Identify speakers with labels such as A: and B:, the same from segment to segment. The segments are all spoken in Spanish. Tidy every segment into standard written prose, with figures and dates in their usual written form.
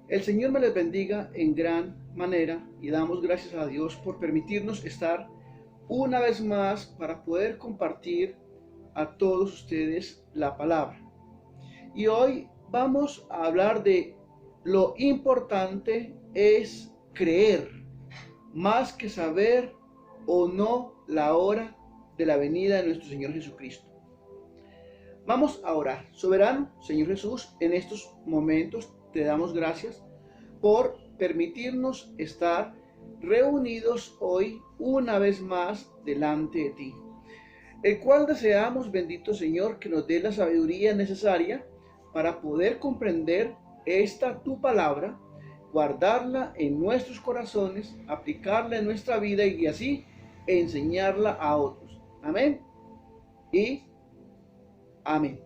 A: El Señor me les bendiga en gran manera y damos gracias a Dios por permitirnos estar una vez más para poder compartir a todos ustedes la palabra. Y hoy vamos a hablar de lo importante es creer, más que saber o no la hora de la venida de nuestro Señor Jesucristo. Vamos a orar. Soberano Señor Jesús, en estos momentos te damos gracias por permitirnos estar reunidos hoy una vez más delante de ti, el cual deseamos, bendito Señor, que nos dé la sabiduría necesaria para poder comprender esta tu palabra, guardarla en nuestros corazones, aplicarla en nuestra vida y así enseñarla a otros. Amén y amén.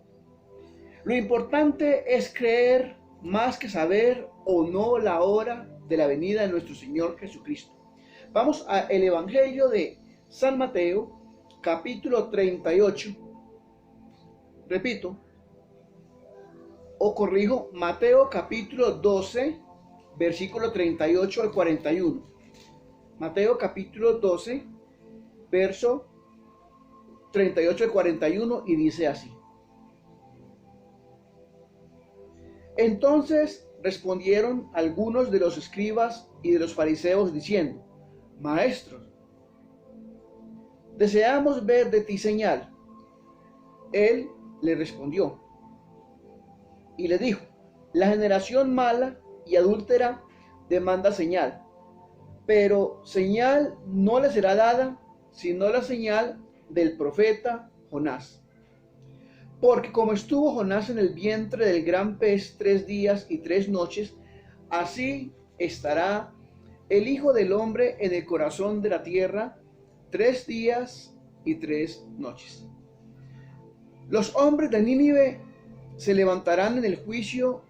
A: Lo importante es creer más que saber o no la hora de la venida de nuestro Señor Jesucristo. Vamos al Evangelio de San Mateo, capítulo 38. Repito, o corrijo, Mateo capítulo 12, versículo 38 al 41. Mateo capítulo 12, verso 38 al 41 y dice así. Entonces respondieron algunos de los escribas y de los fariseos diciendo: Maestro, deseamos ver de ti señal. Él le respondió y le dijo: la generación mala y adúltera demanda señal, pero señal no le será dada sino la señal del profeta Jonás. Porque como estuvo Jonás en el vientre del gran pez 3 días y 3 noches, así estará el Hijo del Hombre en el corazón de la tierra 3 días y 3 noches. Los hombres de Nínive se levantarán en el juicio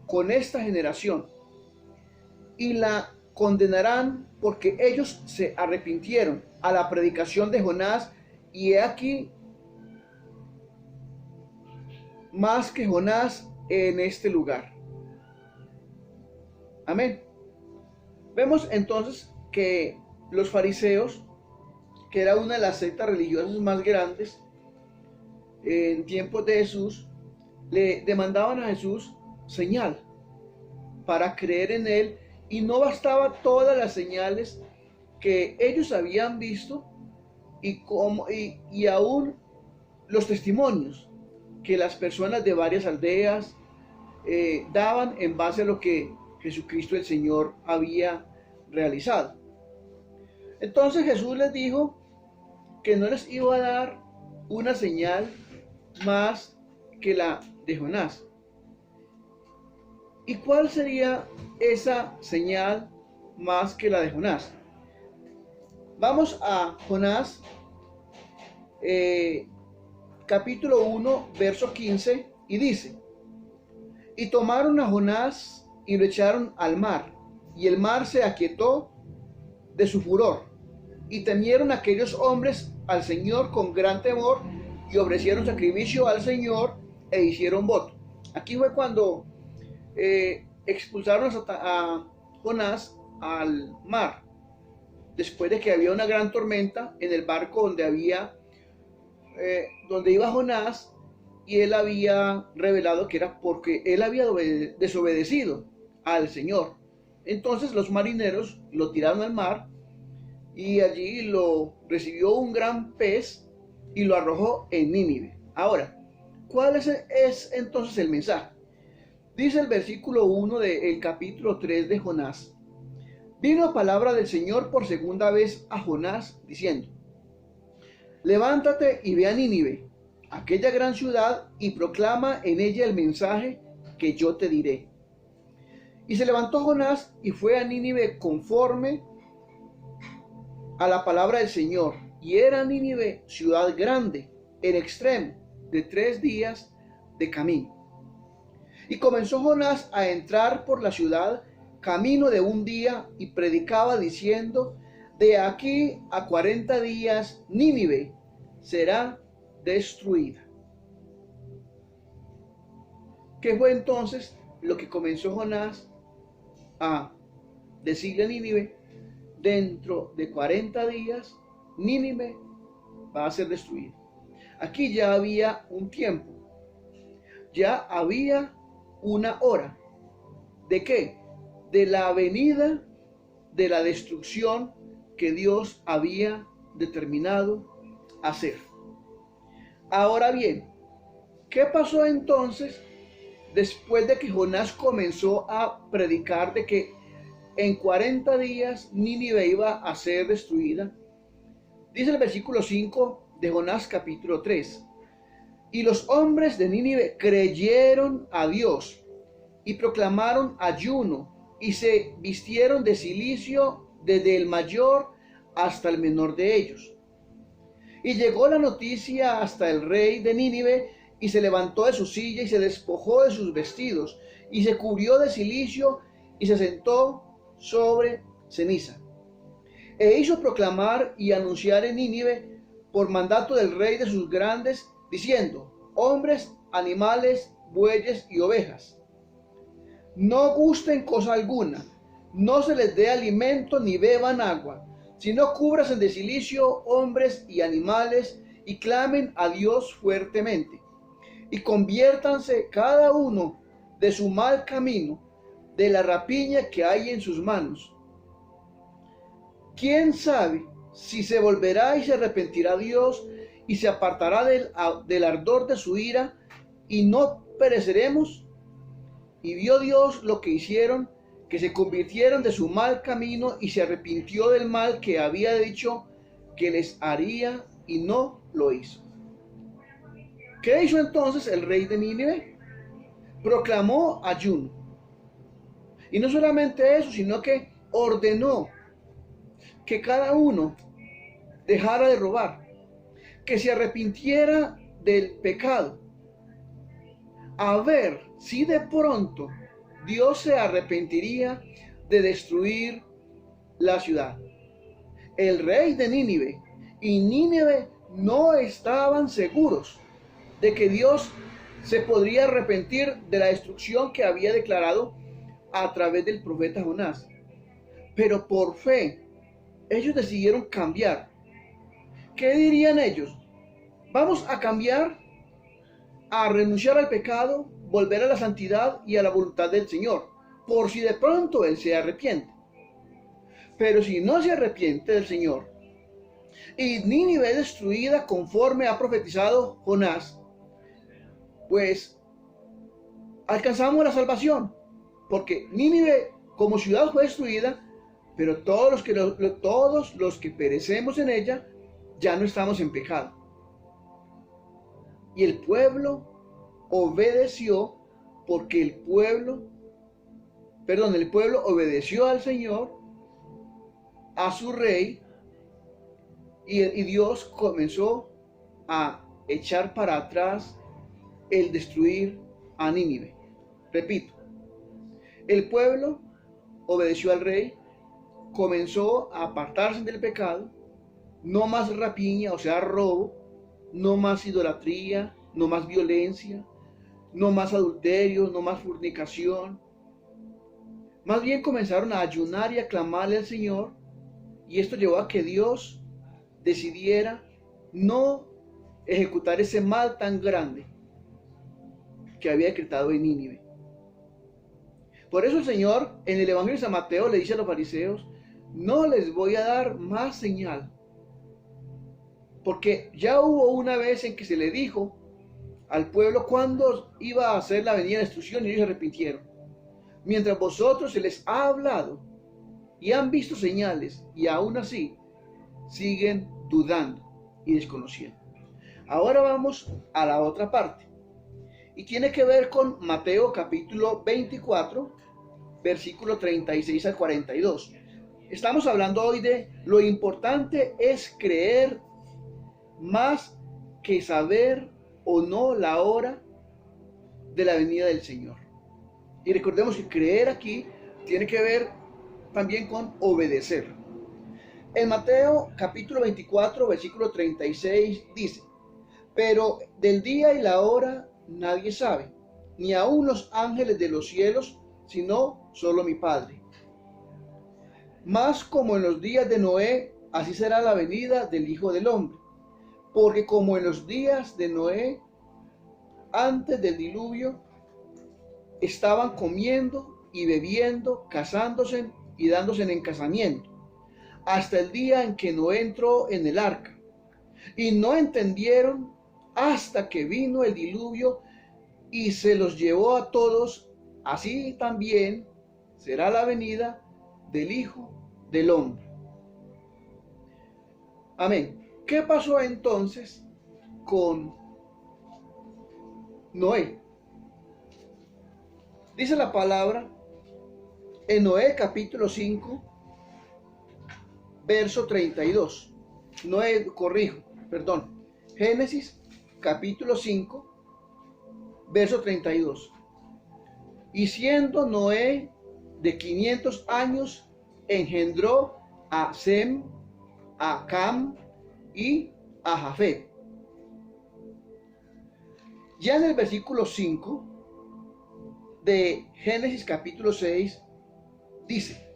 A: con esta generación y la condenarán porque ellos se arrepintieron a la predicación de Jonás, y he aquí más que Jonás en este lugar. Amén. Vemos entonces que los fariseos, que era una de las sectas religiosas más grandes en tiempos de Jesús, le demandaban a Jesús señal para creer en él, y no bastaba todas las señales que ellos habían visto y aún los testimonios que las personas de varias aldeas daban en base a lo que Jesucristo el Señor había realizado. Entonces Jesús les dijo que no les iba a dar una señal más que la de Jonás. ¿Y cuál sería esa señal más que la de Jonás? Vamos a Jonás, capítulo 1, verso 15, y dice: y tomaron a Jonás y lo echaron al mar, y el mar se aquietó de su furor, y temieron aquellos hombres al Señor con gran temor, y ofrecieron sacrificio al Señor e hicieron voto. Aquí fue cuando expulsaron a Jonás al mar, después de que había una gran tormenta en el barco donde iba Jonás, y él había revelado que era porque él había desobedecido al Señor. Entonces los marineros lo tiraron al mar, y allí lo recibió un gran pez y lo arrojó en Nínive. Ahora, ¿cuál es entonces el mensaje? Dice el versículo 1 del capítulo 3 de Jonás: vino palabra del Señor por segunda vez a Jonás, diciendo: levántate y ve a Nínive, aquella gran ciudad, y proclama en ella el mensaje que yo te diré. Y se levantó Jonás y fue a Nínive conforme a la palabra del Señor. Y era Nínive ciudad grande, en extremo, de 3 días de camino. Y comenzó Jonás a entrar por la ciudad camino de 1 día, y predicaba diciendo: de aquí a 40 días Nínive será destruida. ¿Qué fue entonces lo que comenzó Jonás a decirle a Nínive: dentro de 40 días Nínive va a ser destruida. Aquí ya había un tiempo, ya había una hora. ¿De qué? De la venida de la destrucción que Dios había determinado hacer. Ahora bien, ¿qué pasó entonces después de que Jonás comenzó a predicar de que en 40 días Nínive iba a ser destruida? Dice el versículo 5 de Jonás capítulo 3. Y los hombres de Nínive creyeron a Dios y proclamaron ayuno y se vistieron de cilicio desde el mayor hasta el menor de ellos. Y llegó la noticia hasta el rey de Nínive, y se levantó de su silla y se despojó de sus vestidos y se cubrió de cilicio y se sentó sobre ceniza. E hizo proclamar y anunciar en Nínive por mandato del rey de sus grandes, diciendo: hombres, animales, bueyes y ovejas, no gusten cosa alguna, no se les dé alimento ni beban agua, sino cúbranse de cilicio hombres y animales, y clamen a Dios fuertemente, y conviértanse cada uno de su mal camino, de la rapiña que hay en sus manos. ¿Quién sabe si se volverá y se arrepentirá Dios y se apartará del ardor de su ira, y no pereceremos? Y vio Dios lo que hicieron, que se convirtieron de su mal camino, y se arrepintió del mal que había dicho que les haría, y no lo hizo. ¿Qué hizo entonces el rey de Nínive? Proclamó ayuno. Y no solamente eso, sino que ordenó que cada uno dejara de robar, que se arrepintiera del pecado, a ver si de pronto Dios se arrepentiría de destruir la ciudad. El rey de Nínive y Nínive no estaban seguros de que Dios se podría arrepentir de la destrucción que había declarado a través del profeta Jonás. Pero por fe, ellos decidieron cambiar. ¿Qué dirían ellos? Vamos a cambiar, a renunciar al pecado, volver a la santidad y a la voluntad del Señor, por si de pronto Él se arrepiente. Pero si no se arrepiente del Señor, y Nínive destruida conforme ha profetizado Jonás, pues alcanzamos la salvación, porque Nínive como ciudad fue destruida, pero todos los que perecemos en ella ya no estamos en pecado. Y el pueblo obedeció, porque el pueblo obedeció al Señor, a su rey, y Dios comenzó a echar para atrás el destruir a Nínive. Repito, el pueblo obedeció al rey, comenzó a apartarse del pecado, no más rapiña, o sea, robo, no más idolatría, no más violencia, no más adulterio, no más fornicación. Más bien comenzaron a ayunar y a clamarle al Señor, y esto llevó a que Dios decidiera no ejecutar ese mal tan grande que había decretado en Nínive. Por eso el Señor en el Evangelio de San Mateo le dice a los fariseos: no les voy a dar más señal, porque ya hubo una vez en que se le dijo al pueblo cuándo iba a ser la venida de destrucción, y ellos se arrepintieron. Mientras vosotros se les ha hablado y han visto señales, y aún así siguen dudando y desconociendo. Ahora vamos a la otra parte, y tiene que ver con Mateo capítulo 24, versículo 36 al 42. Estamos hablando hoy de lo importante es creer más que saber o no la hora de la venida del Señor. Y recordemos que creer aquí tiene que ver también con obedecer. En Mateo capítulo 24, versículo 36 dice: pero del día y la hora nadie sabe, ni aun los ángeles de los cielos, sino solo mi Padre. Mas como en los días de Noé, así será la venida del Hijo del Hombre. Porque como en los días de Noé, antes del diluvio, estaban comiendo y bebiendo, casándose y dándose en casamiento, hasta el día en que Noé entró en el arca. Y no entendieron hasta que vino el diluvio y se los llevó a todos. Así también será la venida del Hijo del Hombre. Amén. ¿Qué pasó entonces con Noé? Dice la palabra en Noé capítulo 5, verso 32. Génesis capítulo 5, verso 32. Y siendo Noé de 500 años, engendró a Sem, a Cam y a Jafet. Ya en el versículo 5 de Génesis capítulo 6 dice: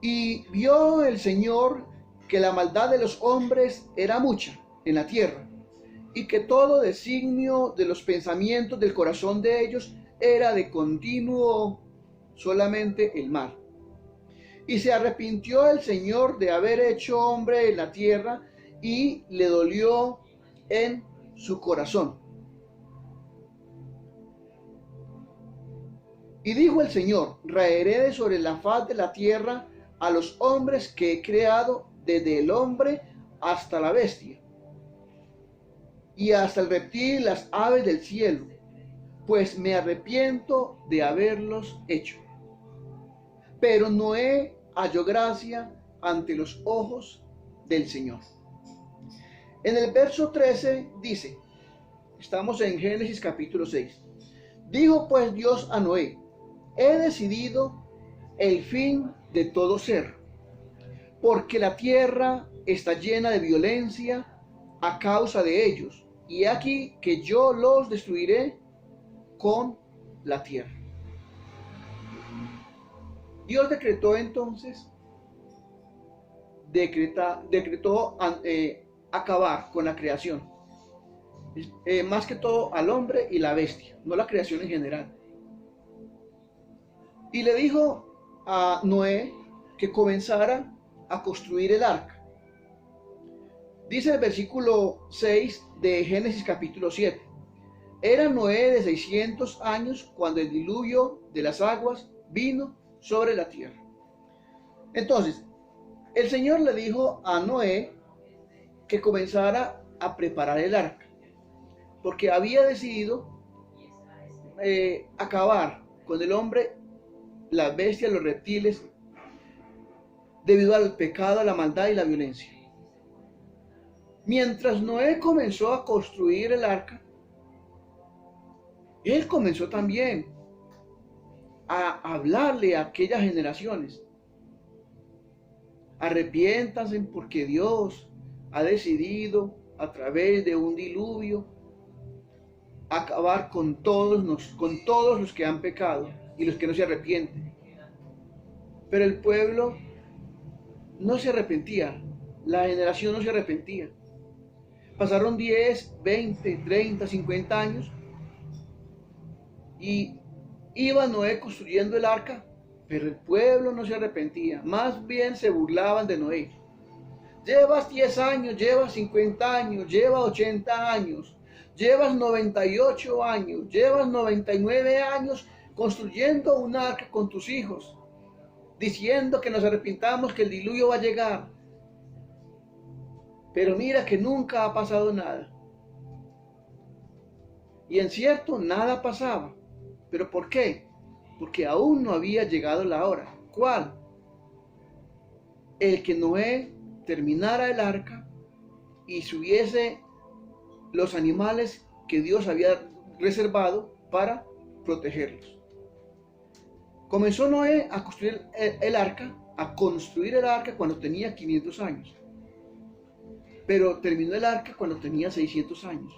A: y vio el Señor que la maldad de los hombres era mucha en la tierra, y que todo designio de los pensamientos del corazón de ellos era de continuo solamente el mal. Y se arrepintió el Señor de haber hecho hombre en la tierra, y le dolió en su corazón. Y dijo el Señor: raeré de sobre la faz de la tierra a los hombres que he creado, desde el hombre hasta la bestia, y hasta el reptil y las aves del cielo, pues me arrepiento de haberlos hecho. Pero Noé halló gracia ante los ojos del Señor. En el verso 13 dice, estamos en Génesis capítulo 6, dijo pues Dios a Noé: he decidido el fin de todo ser, porque la tierra está llena de violencia a causa de ellos, y aquí que yo los destruiré con la tierra. Dios decretó entonces, decretó acabar con la creación, más que todo al hombre y la bestia, no la creación en general. Y le dijo a Noé que comenzara a construir el arca. Dice el versículo 6 de Génesis capítulo 7. Era Noé de 600 años cuando el diluvio de las aguas vino sobre la tierra. Entonces, el Señor le dijo a Noé que comenzara a preparar el arca, porque había decidido acabar con el hombre, las bestias, los reptiles, debido al pecado, a la maldad y la violencia. Mientras Noé comenzó a construir el arca, él comenzó también a hablarle a aquellas generaciones: arrepiéntanse porque Dios ha decidido a través de un diluvio acabar con todos los que han pecado y los que no se arrepienten. Pero el pueblo no se arrepentía, la generación no se arrepentía. Pasaron 10, 20, 30, 50 años y iba Noé construyendo el arca, pero el pueblo no se arrepentía, más bien se burlaban de Noé. Llevas 10 años, llevas 50 años, llevas 80 años, llevas 98 años, llevas 99 años construyendo un arca con tus hijos, diciendo que nos arrepintamos, que el diluvio va a llegar. Pero mira que nunca ha pasado nada. Y en cierto, nada pasaba. ¿Pero por qué? Porque aún no había llegado la hora. ¿Cuál? El que Noé terminara el arca y subiese los animales que Dios había reservado para protegerlos. Comenzó Noé a construir el arca, cuando tenía 500 años. Pero terminó el arca cuando tenía 600 años.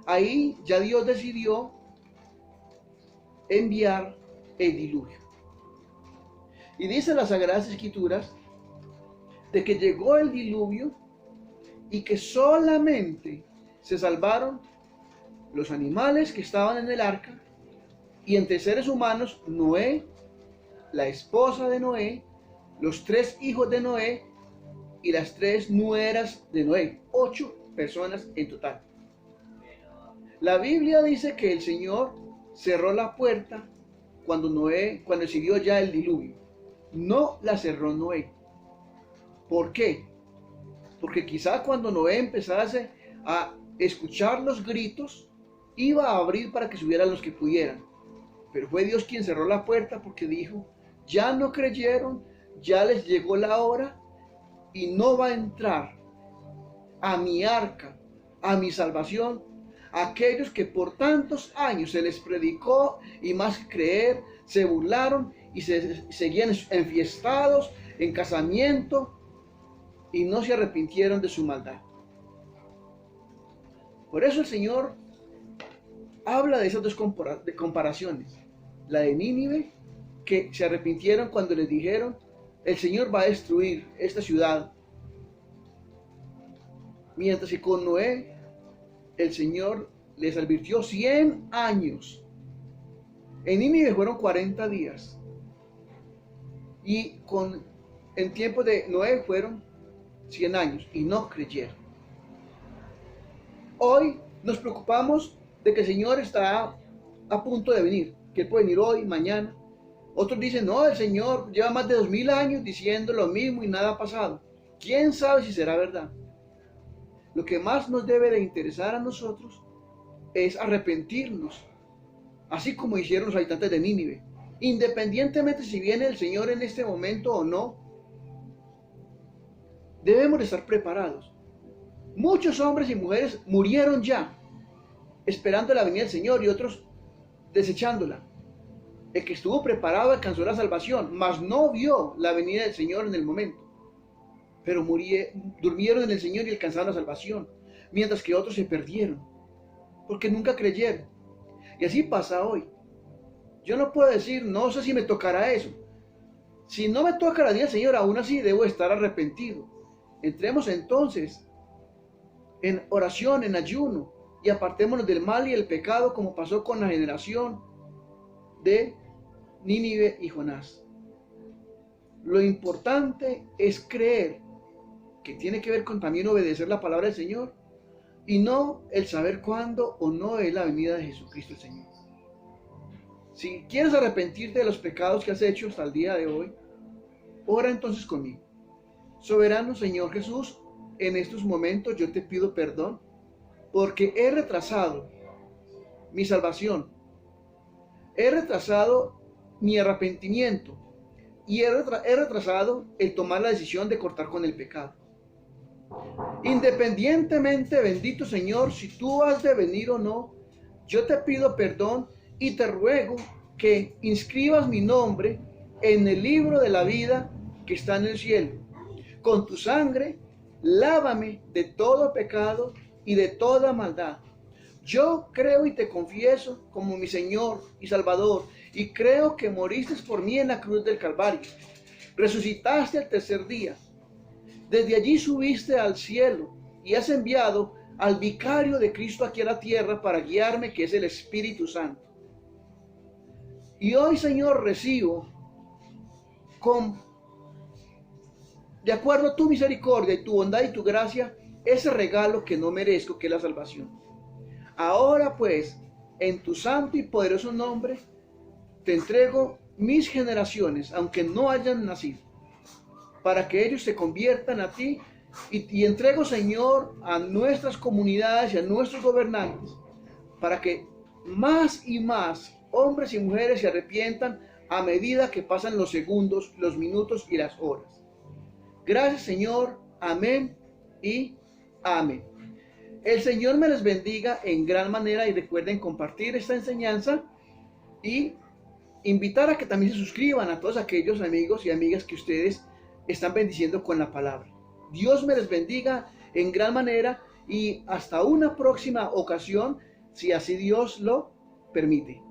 A: Ahí ya Dios decidió enviar el diluvio. Y dice las Sagradas Escrituras de que llegó el diluvio y que solamente se salvaron los animales que estaban en el arca, y entre seres humanos, Noé, la esposa de Noé, los 3 hijos de Noé y las 3 nueras de Noé. 8 personas en total. La Biblia dice que el Señor cerró la puerta cuando decidió ya el diluvio. No la cerró Noé. ¿Por qué? Porque quizá cuando Noé empezase a escuchar los gritos, iba a abrir para que subieran los que pudieran. Pero fue Dios quien cerró la puerta, porque dijo, ya no creyeron, ya les llegó la hora y no va a entrar a mi arca, a mi salvación, aquellos que por tantos años se les predicó y más que creer, se burlaron y seguían enfiestados en casamiento y no se arrepintieron de su maldad. Por eso el Señor habla de esas dos comparaciones. La de Nínive, que se arrepintieron cuando les dijeron, el Señor va a destruir esta ciudad. Mientras que con Noé, el Señor les advirtió 100 años. En Nínive fueron 40 días. Y en tiempo de Noé fueron 100 años y no creyeron. Hoy nos preocupamos de que el Señor está a punto de venir, que Él puede venir hoy, mañana. Otros dicen, no, el Señor lleva más de 2000 años diciendo lo mismo y nada ha pasado. ¿Quién sabe si será verdad? Lo que más nos debe de interesar a nosotros es arrepentirnos, así como hicieron los habitantes de Nínive. Independientemente si viene el Señor en este momento o no, debemos de estar preparados. Muchos hombres y mujeres murieron ya, esperando la venida del Señor, y otros desechándola. El que estuvo preparado alcanzó la salvación, mas no vio la venida del Señor en el momento. Pero durmieron en el Señor y alcanzaron la salvación, mientras que otros se perdieron, porque nunca creyeron. Y así pasa hoy. Yo no puedo decir, no sé si me tocará eso. Si no me toca la venida del Señor, aún así debo estar arrepentido. Entremos entonces en oración, en ayuno, y apartémonos del mal y el pecado, como pasó con la generación de Nínive y Jonás. Lo importante es creer, que tiene que ver con también obedecer la palabra del Señor, y no el saber cuándo o no es la venida de Jesucristo el Señor. Si quieres arrepentirte de los pecados que has hecho hasta el día de hoy, ora entonces conmigo. Soberano Señor Jesús, en estos momentos yo te pido perdón, porque he retrasado mi salvación, he retrasado mi arrepentimiento, y he retrasado el tomar la decisión de cortar con el pecado. Independientemente, bendito Señor, si tú has de venir o no, yo te pido perdón y te ruego que inscribas mi nombre en el libro de la vida que está en el cielo. Con tu sangre, lávame de todo pecado y de toda maldad. Yo creo y te confieso como mi Señor y Salvador, y creo que moriste por mí en la cruz del Calvario. Resucitaste al tercer día. Desde allí subiste al cielo y has enviado al vicario de Cristo aquí a la tierra para guiarme, que es el Espíritu Santo. Y hoy, Señor, recibo de acuerdo a tu misericordia y tu bondad y tu gracia, ese regalo que no merezco, que es la salvación. Ahora pues, en tu santo y poderoso nombre, te entrego mis generaciones, aunque no hayan nacido, para que ellos se conviertan a ti, y entrego, Señor, a nuestras comunidades y a nuestros gobernantes, para que más y más hombres y mujeres se arrepientan a medida que pasan los segundos, los minutos y las horas. Gracias, Señor. Amén y amén. El Señor me les bendiga en gran manera, y recuerden compartir esta enseñanza y invitar a que también se suscriban a todos aquellos amigos y amigas que ustedes están bendiciendo con la palabra. Dios me les bendiga en gran manera, y hasta una próxima ocasión, si así Dios lo permite.